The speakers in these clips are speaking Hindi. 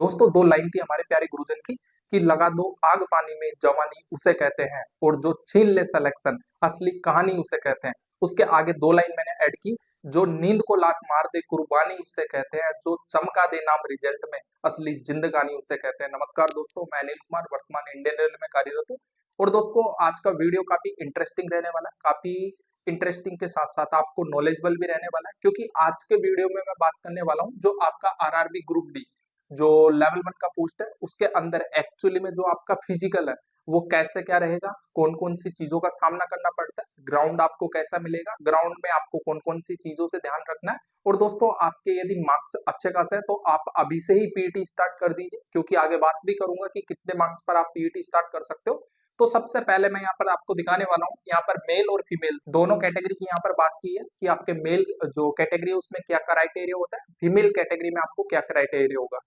दोस्तों दो लाइन थी हमारे प्यारे गुरुजन की कि लगा दो आग पानी में जवानी उसे कहते हैं और जो छीन ले सिलेक्शन असली कहानी उसे कहते हैं। उसके आगे दो लाइन मैंने ऐड की, जो नींद को लात मार दे कुर्बानी उसे कहते हैं, जो चमका दे नाम रिजल्ट में असली जिंदगानी उसे कहते हैं। नमस्कार दोस्तों, मैं अनिल कुमार वर्तमान इंडियन रेलवे में कार्यरत हूँ। और दोस्तों आज का वीडियो काफी इंटरेस्टिंग रहने वाला है, काफी इंटरेस्टिंग के साथ साथ आपको नॉलेजेबल भी रहने वाला है, क्योंकि आज के वीडियो में मैं बात करने वाला हूँ जो आपका आरआरबी ग्रुप डी जो लेवल 1 का पोस्ट है उसके अंदर एक्चुअली में जो आपका फिजिकल है वो कैसे क्या रहेगा, कौन कौन सी चीजों का सामना करना पड़ता है, ग्राउंड आपको कैसा मिलेगा, ग्राउंड में आपको कौन कौन सी चीजों से ध्यान रखना है। और दोस्तों आपके यदि मार्क्स अच्छे खासे हैं तो आप अभी से ही पीईटी स्टार्ट कर दीजिए, क्योंकि आगे बात भी करूंगा कि कितने मार्क्स पर आप पीईटी स्टार्ट कर सकते हो। तो सबसे पहले मैं यहाँ पर आपको दिखाने वाला हूँ, यहाँ पर मेल और फीमेल दोनों कैटेगरी की यहाँ पर बात की है कि आपके मेल जो कैटेगरी है उसमें क्या क्राइटेरिया होता है, फीमेल कैटेगरी में आपको क्या क्राइटेरिया होगा।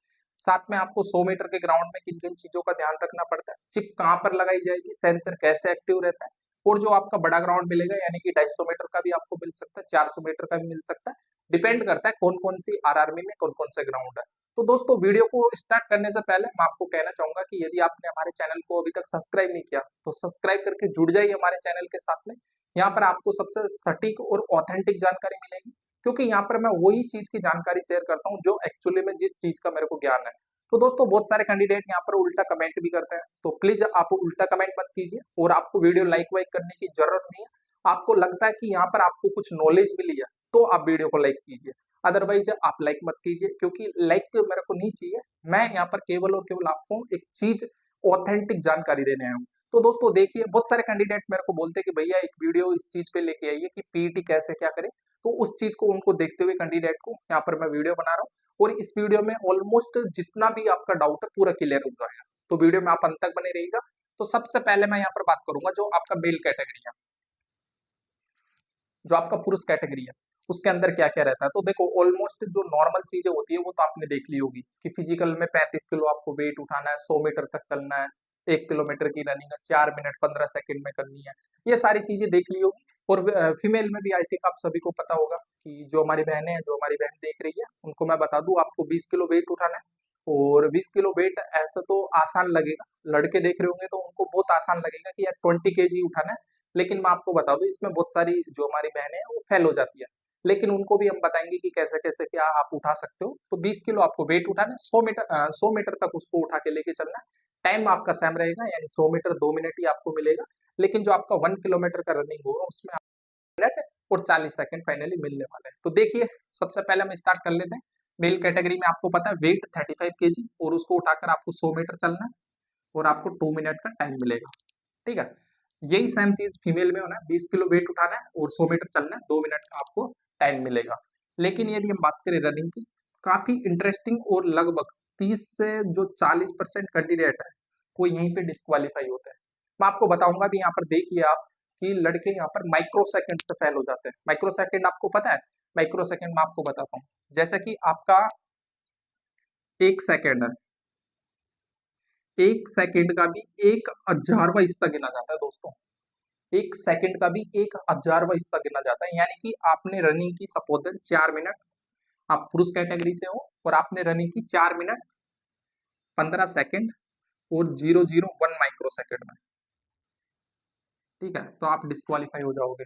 साथ में आपको 100 मीटर के ग्राउंड में किन किन चीजों का ध्यान रखना पड़ता है, चिप कहाँ पर लगाई जाएगी, सेंसर कैसे एक्टिव रहता है। और जो आपका बड़ा ग्राउंड मिलेगा यानी कि 250 मीटर का भी आपको मिल सकता है, 400 मीटर का भी मिल सकता है, डिपेंड करता है कौन कौन सी आरआर्मी में कौन कौन से ग्राउंड है। तो दोस्तों वीडियो को स्टार्ट करने से पहले मैं आपको कहना चाहूंगा कि यदि आपने हमारे चैनल को अभी तक सब्सक्राइब नहीं किया तो सब्सक्राइब करके जुड़ जाइए हमारे चैनल के साथ में। यहाँ पर आपको सबसे सटीक और ऑथेंटिक जानकारी मिलेगी, क्योंकि यहाँ पर मैं वही चीज की जानकारी शेयर करता हूँ जो एक्चुअली में जिस चीज का मेरे को ज्ञान है। तो दोस्तों बहुत सारे कैंडिडेट यहाँ पर उल्टा कमेंट भी करते हैं, तो प्लीज आप उल्टा कमेंट मत कीजिए और आपको वीडियो लाइक वाइक करने की जरूरत नहीं है। आपको लगता है कि यहाँ पर आपको कुछ नॉलेज मिली है तो आप वीडियो को लाइक कीजिए, अदरवाइज आप लाइक मत कीजिए, क्योंकि लाइक मेरे को नहीं चाहिए। मैं यहाँ पर केवल और केवल आपको एक चीज ऑथेंटिक जानकारी देने आया हूँ। तो दोस्तों देखिए, बहुत सारे कैंडिडेट मेरे को बोलते हैं कि भैया एक वीडियो इस चीज पे लेके आइए कि पीईटी कैसे क्या करे। तो उस चीज को उनको देखते हुए कैंडिडेट को यहाँ पर मैं वीडियो बना रहा हूँ, और इस वीडियो में ऑलमोस्ट जितना भी आपका डाउट है पूरा क्लियर हो जाएगा। तो वीडियो में आप अंत तक बने रहिएगा। तो सबसे पहले मैं यहाँ पर बात करूंगा जो आपका मेल कैटेगरी है, जो आपका पुरुष कैटेगरी है उसके अंदर क्या क्या रहता है। तो देखो ऑलमोस्ट जो नॉर्मल चीजें होती है वो तो आपने देख ली होगी कि फिजिकल में 35 किलो आपको वेट उठाना है, 100 मीटर तक चलना है, 1 किलोमीटर की रनिंग है 4 मिनट 15 सेकंड में करनी है। ये सारी चीजें देख ली होगी। और फीमेल में भी आई थिंक आप सभी को पता होगा कि जो हमारी बहनें हैं, जो हमारी बहन देख रही है उनको मैं बता दूं, आपको 20 किलो वेट उठाना है। और 20 किलो वेट ऐसा तो आसान लगेगा, लड़के देख रहे होंगे तो उनको बहुत आसान लगेगा कि यार 20 kg उठाना है। लेकिन मैं आपको बता दूं इसमें बहुत सारी जो हमारी बहनें हैं वो फेल हो जाती है। लेकिन उनको भी हम बताएंगे कि कैसे कैसे क्या आप उठा सकते हो। तो 20 किलो आपको वेट उठाना है, 100 मीटर तक उसको उठा के लेके चलना है। टाइम आपका सेम रहेगा यानी 100 मीटर 2 मिनट ही आपको मिलेगा। लेकिन जो आपका 1 किलोमीटर का रनिंग होगा उसमें मिनट और 40 सेकंड फाइनली मिलने वाले हैं। तो देखिए सबसे पहले हम स्टार्ट कर लेते हैं। मेल कैटेगरी में आपको पता है वेट 35 kg और उसको उठाकर आपको 100 मीटर चलना है और आपको 2 मिनट का टाइम मिलेगा। ठीक है, यही सेम चीज फीमेल में होना है, 20 किलो वेट उठाना है और 100 मीटर चलना है, 2 मिनट का आपको टाइम मिलेगा। लेकिन यदि हम बात करें रनिंग की, काफी इंटरेस्टिंग और लगभग 30 से जो 40% कैंडिडेट है वो यहीं पे डिस्क्वालीफाई होते हैं। मैं आपको बताऊंगा भी, यहाँ पर देखिए आप कि लड़के यहाँ पर माइक्रो सेकंड से फेल हो जाते हैं। माइक्रो सेकंड आपको पता है, माइक्रो सेकंड में आपको बताता हूँ। जैसे कि आपका 1 सेकंड है, 1 सेकंड का भी 1,000वां हिस्सा गिना जाता है दोस्तों। 1 सेकंड का भी 1,000वां हिस्सा गिना जाता है, यानी कि आपने रनिंग की सपोज 4 मिनट, आप पुरुष कैटेगरी से हो और आपने रनिंग की 4 मिनट 15 सेकंड और 001 माइक्रो सेकंड में। ठीक है, तो आप डिस्क्वालीफाई हो जाओगे।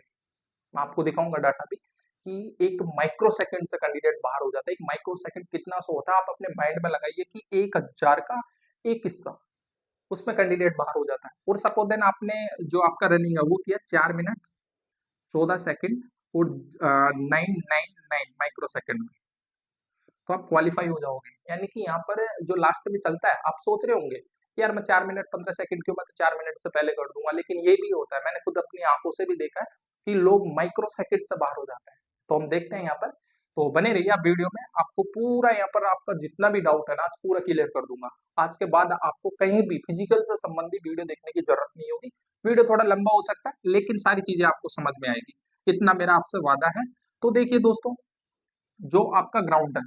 मैं आपको दिखाऊंगा डाटा भी कि एक माइक्रो सेकंड से कैंडिडेट बाहर हो जाता है। एक माइक्रो सेकंड कितना सो होता है, आप अपने माइंड में लगाइए कि 1,000 का एक हिस्सा, उसमें कैंडिडेट बाहर हो जाता है। और सपोज देन आपने जो आपका रनिंग है वो किया 4 मिनट 14 सेकंड और 999 माइक्रो सेकंड में, तो आप क्वालिफाई हो जाओगे। यानी कि यहाँ पर जो लास्ट में चलता है, आप सोच रहे होंगे कि यार मैं 4 मिनट 15 सेकंड क्यों, मैं तो 4 मिनट से पहले कर दूंगा। लेकिन ये भी होता है, मैंने खुद अपनी आंखों से भी देखा है कि लोग माइक्रो सेकंड से बाहर हो जाते हैं। तो हम देखते हैं यहाँ पर। तो बने रहिए आप वीडियो में, आपको पूरा यहाँ पर आपका जितना भी डाउट है ना आज पूरा क्लियर कर दूंगा। आज के बाद आपको कहीं भी फिजिकल से संबंधित वीडियो देखने की जरूरत नहीं होगी। वीडियो थोड़ा लंबा हो सकता है लेकिन सारी चीजें आपको समझ में आएगी, इतना मेरा आपसे वादा है। तो देखिए दोस्तों, जो आपका ग्राउंड है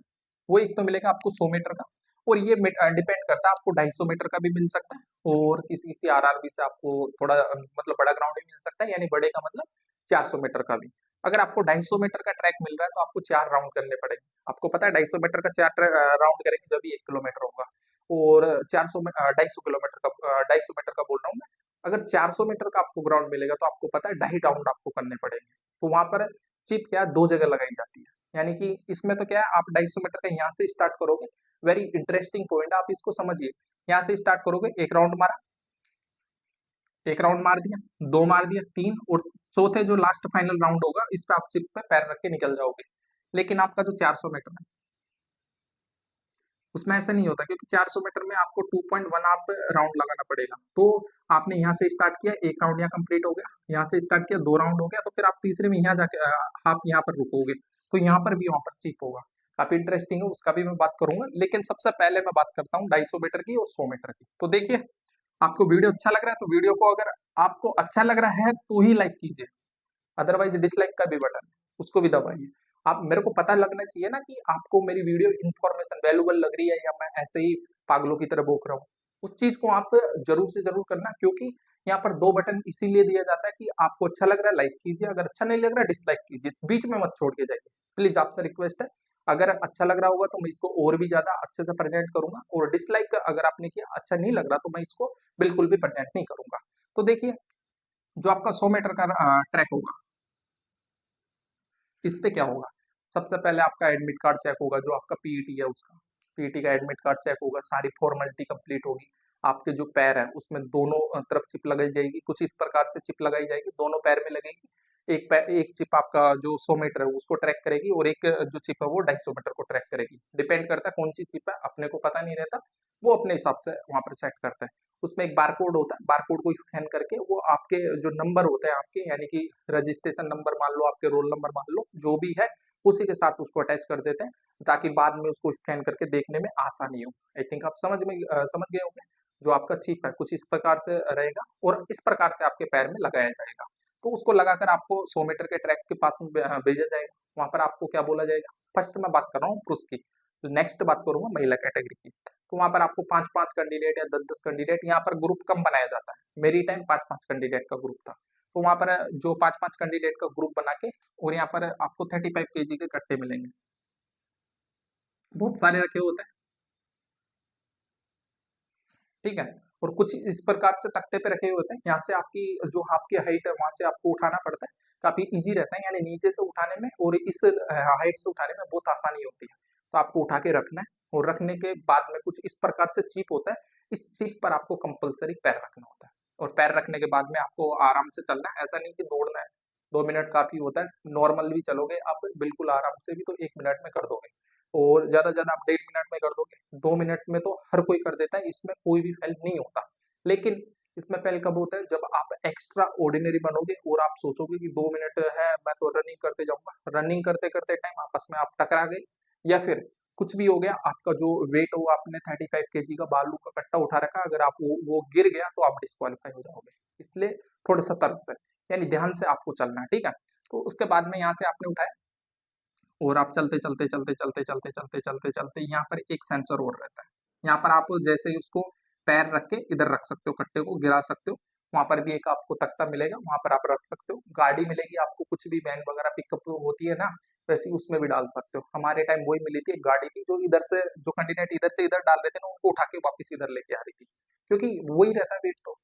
वो एक तो मिलेगा आपको 100 मीटर का, और ये डिपेंड करता है, आपको 250 मीटर का भी मिल सकता है और किसी किसी आरआरबी से आपको थोड़ा मतलब बड़ा ग्राउंड भी मिल सकता है, यानी बड़े का मतलब 400 मीटर का भी। अगर आपको 250 मीटर का ट्रैक मिल रहा है तो आपको 4 राउंड करने पड़ेंगे। आपको पता है 250 मीटर का 4 राउंड करेंगे जब भी 1 किलोमीटर होगा। और 400 में 250 किलोमीटर का 250 मीटर का बोल रहा हूँ मैं। अगर 400 मीटर का आपको ग्राउंड मिलेगा तो आपको पता है 2.5 राउंड आपको करने पड़ेंगे। तो वहां पर चिप क्या है, दो जगह लगाई जाती है। यानी कि इसमें तो क्या है, आप 250 मीटर का यहाँ से स्टार्ट करोगे। वेरी इंटरेस्टिंग पॉइंट, आप इसको समझिए। यहाँ से स्टार्ट करोगे, एक राउंड मारा, एक राउंड मार दिया, दो मार दिया, तीन, और चौथे जो लास्ट फाइनल राउंड होगा इस पे आप चिप पे पैर रख के निकल जाओगे। लेकिन आपका जो 400 मीटर है उसमें ऐसा नहीं होता, क्योंकि 400 मीटर में आपको 2.1 आप राउंड लगाना पड़ेगा। तो आपने यहाँ से स्टार्ट किया, एक राउंड यहाँ कंप्लीट हो गया, यहाँ से स्टार्ट किया, दो राउंड हो गया, तो फिर आप तीसरे में यहाँ जाके आप यहाँ पर रुकोगे, तो यहाँ पर भी वहां पर चीप होगा। काफी इंटरेस्टिंग है, उसका भी मैं बात करूंगा। लेकिन सबसे पहले मैं बात करता हूँ 250 मीटर की और 100 मीटर की। तो देखिए, आपको वीडियो अच्छा लग रहा है तो वीडियो को, अगर आपको अच्छा लग रहा है तो ही लाइक कीजिए, अदरवाइज डिसलाइक का भी बटन उसको भी दबाइए। आप, मेरे को पता लगना चाहिए ना कि आपको मेरी वीडियो इन्फॉर्मेशन वैल्यूबल लग रही है या मैं ऐसे ही पागलों की तरह बोक रहा हूँ। उस चीज को आप जरूर से जरूर करना, क्योंकि यहाँ पर दो बटन इसीलिए दिया जाता है कि आपको अच्छा लग रहा है लाइक कीजिए, अगर अच्छा नहीं लग रहा है डिसलाइक कीजिए, बीच में मत छोड़ के जाइए। प्लीज आपसे रिक्वेस्ट है। अगर अच्छा लग रहा होगा तो मैं इसको और भी ज्यादा अच्छे से प्रेजेंट करूंगा, और डिसलाइक अगर आपने किया, अच्छा नहीं लग रहा, तो मैं इसको बिल्कुल भी प्रेजेंट नहीं करूंगा। तो देखिए, जो आपका 100 मीटर का ट्रैक होगा, इस पे क्या होगा, सबसे पहले आपका एडमिट कार्ड चेक होगा, जो आपका पीईटी है उसका, पीईटी का एडमिट कार्ड चेक होगा, सारी फॉर्मेलिटी कंप्लीट होगी। आपके जो पैर है उसमें दोनों तरफ चिप लगाई जाएगी, कुछ इस प्रकार से चिप लगाई जाएगी, दोनों पैर में लगेगी। एक पैर, एक चिप आपका जो 100 मीटर है उसको ट्रैक करेगी, और एक जो चिप है वो 250 मीटर को ट्रैक करेगी। डिपेंड करता है कौन सी चिप है, अपने को पता नहीं रहता, वो अपने हिसाब से वहां पर सेट करता है। उसमें एक बारकोड होता है, बारकोड को स्कैन करके वो आपके जो नंबर होते हैं आपके, यानी कि रजिस्ट्रेशन नंबर मान लो, आपके रोल नंबर मान लो, जो भी है उसी के साथ उसको अटैच कर देते हैं, ताकि बाद में उसको स्कैन करके देखने में आसानी हो। आई थिंक आप समझ गए होंगे। जो आपका चिप है कुछ इस प्रकार से रहेगा, और इस प्रकार से आपके पैर में लगाया जाएगा। तो उसको लगाकर आपको 100 मीटर के ट्रैक के पास में भेजा जाएगा। वहां पर आपको क्या बोला जाएगा, फर्स्ट मैं बात कर रहा हूँ पुरुष की, तो नेक्स्ट बात करूंगा महिला कैटेगरी की। तो वहां पर आपको 5-5 कैंडिडेट या 10-10 कैंडिडेट, यहाँ पर ग्रुप कम बनाया जाता है, मेरी टाइम 5-5 कैंडिडेट का ग्रुप था। तो वहां पर जो 5-5 कैंडिडेट का ग्रुप बना के, और यहाँ पर आपको 35 kg के कट्टे मिलेंगे, बहुत सारे रखे होते हैं, ठीक है। और कुछ इस प्रकार से तख्ते पे रखे हुए होते हैं, यहाँ से आपकी जो आपकी हाइट है वहां से आपको उठाना पड़ता है, काफी इजी रहता है, यानी नीचे से उठाने में और इस हाइट से उठाने में बहुत आसानी होती है। तो आपको उठा के रखना है, और रखने के बाद में कुछ इस प्रकार से चिप होता है, इस चिप पर आपको कंपलसरी पैर रखना होता है, और पैर रखने के बाद में आपको आराम से चलना है, ऐसा नहीं कि दौड़ना है। 2 मिनट काफी होता है, नॉर्मल भी चलोगे आप बिल्कुल आराम से भी तो 1 मिनट में कर दोगे, और ज्यादा ज्यादा आप 1.5 मिनट में कर दोगे। 2 मिनट में तो हर कोई कर देता है, इसमें कोई भी फेल नहीं होता। लेकिन इसमें फेल कब होता है, जब आप एक्स्ट्रा ऑर्डिनरी बनोगे और आप सोचोगे कि 2 मिनट है मैं तो रनिंग करते जाऊंगा, रनिंग करते करते टाइम आपस में आप टकरा गए, या फिर कुछ भी हो गया, आपका जो वेट हो, आपने 35 kg का बालू का कट्टा उठा रखा, अगर आप वो गिर गया तो आप डिस्क्वालीफाई हो जाओगे। इसलिए थोड़ा सतर्क से, यानी ध्यान से आपको चलना है, ठीक है। तो उसके बाद में यहाँ से आपने उठाया, और आप चलते चलते चलते चलते चलते चलते चलते चलते, यहाँ पर एक सेंसर और रहता है। यहाँ पर आप जैसे ही उसको पैर रख के इधर रख सकते हो, कट्टे को गिरा सकते हो। वहां पर भी एक आपको तख्ता मिलेगा, वहां पर आप रख सकते हो। गाड़ी मिलेगी आपको, कुछ भी वैन वगैरह पिकअप होती है ना, वैसे ही उसमें भी डाल सकते हो। हमारे टाइम वही मिली थी, एक गाड़ी थी, जो इधर से, जो कैंडिडेट इधर से इधर डाल रहे थे ना, उनको उठा के वापस इधर लेके आ रही थी, क्योंकि वही रहता है वेट तो।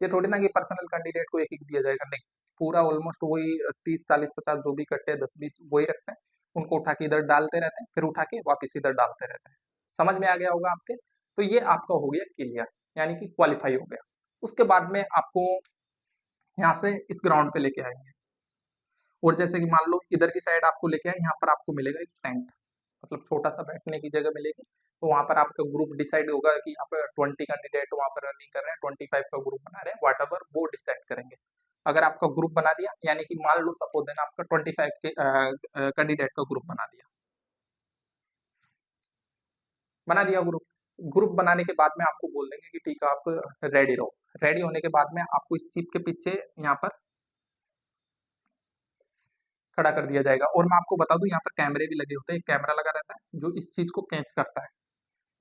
ये थोड़ी ना कि पर्सनल कैंडिडेट को एक एक दिया जाएगा, नहीं, पूरा ऑलमोस्ट वही 30, 40, 50 जो भी कट्टे हैं, 10, 20 वही रखते हैं, उनको उठा के इधर डालते रहते हैं, फिर उठा के वापस इधर डालते रहते हैं। समझ में आ गया होगा आपके। तो ये आपका हो गया क्लियर, यानी कि क्वालिफाई हो गया। उसके बाद में आपको यहाँ से इस ग्राउंड पे लेके आएंगे, और जैसे कि मान लो इधर की साइड आपको लेके आए, यहाँ पर आपको मिलेगा एक टेंट, मतलब छोटा सा बैठने की जगह मिलेगी। तो वहां पर आपका ग्रुप डिसाइड होगा कि यहाँ पर 20 कैंडिडेट वहां पर रनिंग कर रहे हैं, 25 का ग्रुप बना रहे हैं, वाट एवर वो डिसाइड करेंगे। अगर आपका ग्रुप बना दिया, यानी कि मान लो सपोज देना आपका 25 के कैंडिडेट का ग्रुप बना दिया ग्रुप। ग्रुप बनाने के बाद में आपको बोल देंगे कि ठीक है आप रेडी रहो। रेडी होने के बाद में आपको इस चिप के पीछे यहाँ पर खड़ा कर दिया जाएगा। और मैं आपको बता दूं, यहाँ पर कैमरे भी लगे होते हैं, एक कैमरा लगा रहता है जो इस चीज को कैच करता है।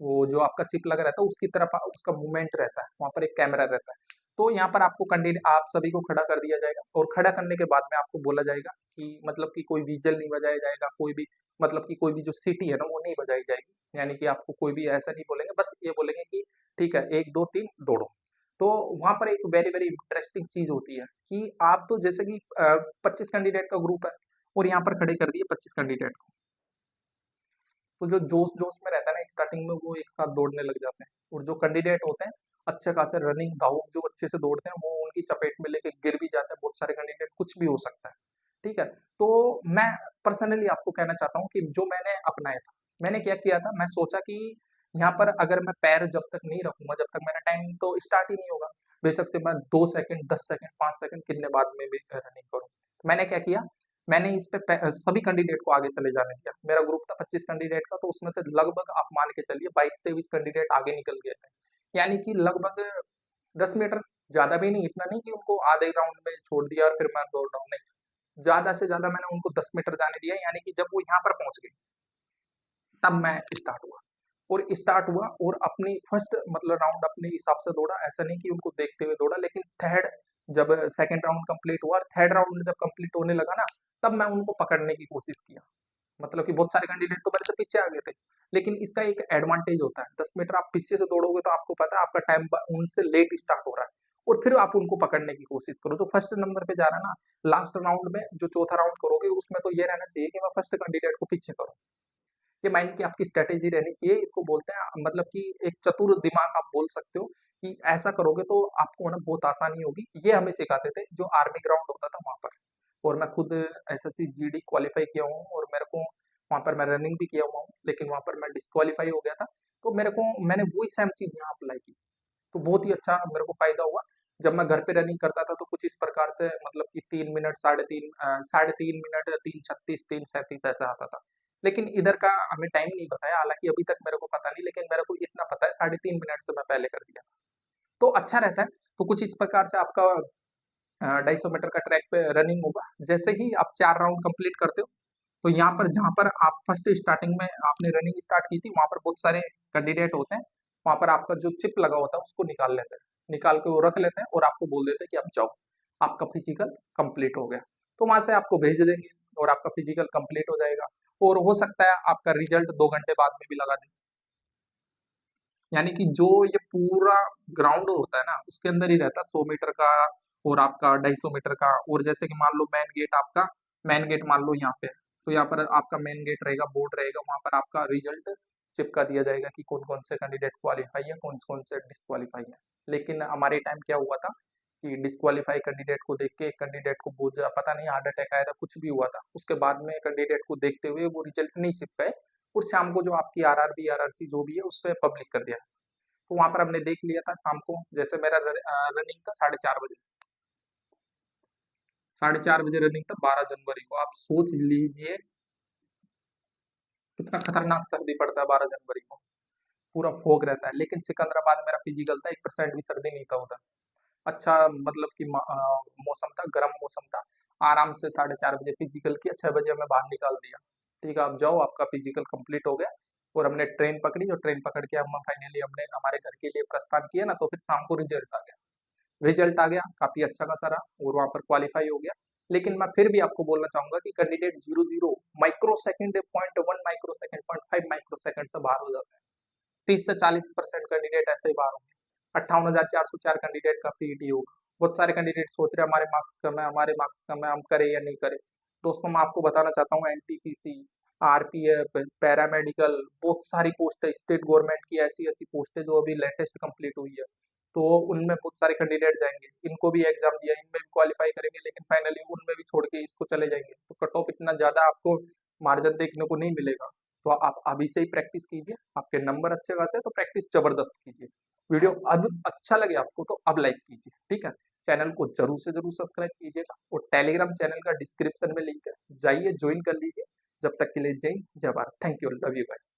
वो जो आपका चिप लगा रहता है उसकी तरफ उसका मूवमेंट रहता है, वहां पर एक कैमरा रहता है। तो यहाँ पर आपको कैंडिडेट आप सभी को खड़ा कर दिया जाएगा और खड़ा करने के बाद में आपको बोला जाएगा कि मतलब कि कोई विजल नहीं बजाया जाएगा, कोई भी मतलब कि कोई भी जो सीटी है ना वो नहीं बजाई जाएगी, यानी कि आपको कोई भी ऐसा नहीं बोलेंगे, बस ये बोलेंगे कि ठीक है 1 2 3 दौड़ो। तो वहां पर एक वेरी वेरी इंटरेस्टिंग चीज होती है कि आप तो जैसे कि 25 कैंडिडेट का ग्रुप है और यहाँ पर खड़े कर दिए 25 कैंडिडेट को, तो जो जोश जोश में रहता है ना स्टार्टिंग में वो एक साथ दौड़ने लग जाते हैं, और जो कैंडिडेट होते हैं अच्छे खासे रनिंग धावक जो अच्छे से दौड़ते हैं वो उनकी चपेट में लेके गिर भी जाते हैं, बहुत सारे कैंडिडेट कुछ भी हो सकता है। ठीक है, तो मैं पर्सनली आपको कहना चाहता हूँ कि जो मैंने अपनाया था, मैंने क्या किया था, मैं सोचा कि यहाँ पर अगर मैं पैर जब तक नहीं रखूंगा, जब तक मेरा टाइम तो स्टार्ट ही नहीं होगा, बेशक से मैं 2 सेकंड 10 सेकंड 5 सेकंड कितने बाद में भी रनिंग करूँ। मैंने क्या किया, मैंने इस पे सभी कैंडिडेट को आगे चले जाने दिया। मेरा ग्रुप था 25 कैंडिडेट का, तो उसमें से लगभग आप मान के चलिए 22-23 कैंडिडेट आगे निकल गए थे, यानी कि लगभग 10 मीटर, ज्यादा भी नहीं, इतना नहीं कि उनको आधे राउंड में छोड़ दिया और फिर मैं दौड़ रहा हूँ, नहीं, ज्यादा से ज्यादा मैंने उनको 10 मीटर जाने दिया, यानी कि जब वो यहाँ पर पहुंच गए तब मैं स्टार्ट हुआ, और स्टार्ट हुआ और अपनी फर्स्ट मतलब राउंड अपने हिसाब से दौड़ा, ऐसा नहीं कि उनको देखते हुए दौड़ा, लेकिन थर्ड जब सेकंड राउंड कंप्लीट हुआ, थर्ड राउंड जब कंप्लीट होने लगा ना, तब मैं उनको पकड़ने की कोशिश किया। मतलब कि बहुत सारे कैंडिडेट तो मेरे से पीछे आ गए थे, लेकिन इसका एक एडवांटेज होता है, 10 मीटर आप पीछे से दौड़ोगे तो आपको पता है आपका टाइम उनसे लेट स्टार्ट हो रहा है, और फिर आप उनको पकड़ने की कोशिश करो। जो फर्स्ट नंबर पे जा रहा है ना, लास्ट राउंड में जो चौथा राउंड करोगे उसमें तो ये रहना चाहिए कि मैं फर्स्ट कैंडिडेट को पीछे करूँ। ये माइंड की आपकी स्ट्रेटेजी रहनी चाहिए, इसको बोलते हैं मतलब कि एक चतुर दिमाग आप बोल सकते हो, कि ऐसा करोगे तो आपको ना बहुत आसानी होगी। ये हमें सिखाते थे जो आर्मी ग्राउंड होता था वहां पर, और मैं खुद एसएससी जीडी क्वालिफाई किया हूँ, और मेरे को वहां पर मैं रनिंग भी किया हुआ हूँ, लेकिन वहां पर मैं डिस्क्वालीफाई हो गया था। तो मेरे को मैंने वही सेम चीज यहाँ अप्लाई की, तो बहुत ही अच्छा मेरे को फायदा हुआ। जब मैं घर पे रनिंग करता था तो कुछ इस प्रकार से मतलब कि 3 मिनट साढ़े तीन मिनट 3:36 3:37 ऐसा आता था, लेकिन इधर का हमें टाइम नहीं बताया, हालांकि अभी तक मेरे को पता नहीं, लेकिन मेरे को इतना पता है 3:30 मिनट से मैं पहले कर दिया, तो अच्छा रहता है। तो कुछ इस प्रकार से आपका 250 मीटर का ट्रैक पे रनिंग होगा। जैसे ही आप 4 राउंड कंप्लीट करते हो, तो यहाँ पर जहाँ पर आप फर्स्ट स्टार्टिंग में आपने रनिंग स्टार्ट की थी वहां पर बहुत सारे कैंडिडेट होते हैं, वहां पर आपका जो चिप लगा होता है उसको निकाल लेते हैं, निकाल के वो रख लेते हैं और आपको बोल देते हैं कि आप जाओ, आपका फिजिकल कंप्लीट हो गया। तो वहां से आपको भेज देंगे और आपका फिजिकल कंप्लीट हो जाएगा, और हो सकता है आपका रिजल्ट 2 घंटे बाद में भी लगा दें। यानी कि जो ये पूरा ग्राउंड होता है ना उसके अंदर ही रहता है 100 मीटर का और आपका 250 मीटर का, और जैसे कि मान लो मेन गेट आपका, मेन गेट मान लो यहाँ पे है, तो यहाँ पर आपका मेन गेट रहेगा, बोर्ड रहेगा, वहां पर आपका रिजल्ट चिपका दिया जाएगा कि कौन कौन से कैंडिडेट क्वालिफाई है, कौन कौन से डिस्क्वालीफाई है। लेकिन हमारे टाइम क्या हुआ था कि डिस्क्वालीफाई कैंडिडेट को देख के एक कैंडिडेट को बहुत पता नहीं हार्ट अटैक आया था, कुछ भी हुआ था, उसके बाद में कैंडिडेट को देखते हुए वो रिजल्ट नहीं चिपकाए, और शाम को जो आपकी आरआरबी आरआरसी जो भी है उस पर पब्लिक कर दिया। तो वहां पर हमने देख लिया था शाम को, जैसे मेरा रनिंग था 4:30 बजे, 4:30 बजे रनिंग था 12 जनवरी को, आप सोच लीजिए कितना खतरनाक सर्दी पड़ता है 12 जनवरी को, पूरा फोग रहता है। लेकिन सिकंदराबाद मेरा फिजिकल था, 1% भी सर्दी नहीं था उधर, अच्छा मतलब कि मौसम था, गर्म मौसम था, आराम से 4:30 बजे फिजिकल किया, 6 बजे हमें बाहर निकाल दिया, ठीक है आप जाओ आपका फिजिकल कंप्लीट हो गया। और हमने ट्रेन पकड़ी, और ट्रेन पकड़ के हम फाइनली हमने हमारे घर के लिए प्रस्थान किया ना, तो फिर शाम को रिजल्ट आ गया, रिजल्ट आ गया काफी अच्छा खासा रहा, और वहां पर क्वालिफाई हो गया। लेकिन मैं फिर भी आपको बोलना चाहूंगा कि candidate 00 micro second 0.1 micro second 0.5 micro second से बाहर हो जाते हैं, 30 से 40% कैंडिडेट ऐसे ही बाहर होंगे। 58,404 कैंडिडेट का पीईटी होगा। बहुत सारे कैंडिडेट सोच रहे हैं हमारे मार्क्स कम है, हमारे मार्क्स कम है, हम करें या नहीं करें। दोस्तों मैं आपको बताना चाहता हूँ एनटीपीसी, आरपीएफ, पैरामेडिकल, बहुत सारी पोस्ट है, स्टेट गवर्नमेंट की ऐसी ऐसी पोस्ट है जो अभी लेटेस्ट कंप्लीट हुई है, तो उनमें बहुत सारे कैंडिडेट जाएंगे, इनको भी एग्जाम दिया, इनमें भी क्वालिफाई करेंगे, लेकिन फाइनली उनमें भी छोड़ के इसको चले जाएंगे, तो कट ऑफ इतना ज्यादा आपको मार्जिन देखने को नहीं मिलेगा। तो आप अभी से ही प्रैक्टिस कीजिए, आपके नंबर अच्छे खासे हैं, तो प्रैक्टिस जबरदस्त कीजिए। वीडियो अब अच्छा लगे आपको तो अब लाइक कीजिए, ठीक है, चैनल को जरूर से जरूर सब्सक्राइब कीजिएगा, और टेलीग्राम चैनल का डिस्क्रिप्शन में लिंक है, जाइए ज्वाइन कर लीजिए। जब तक के लिए जय हिंद, जय Bharat, thank you, love you guys.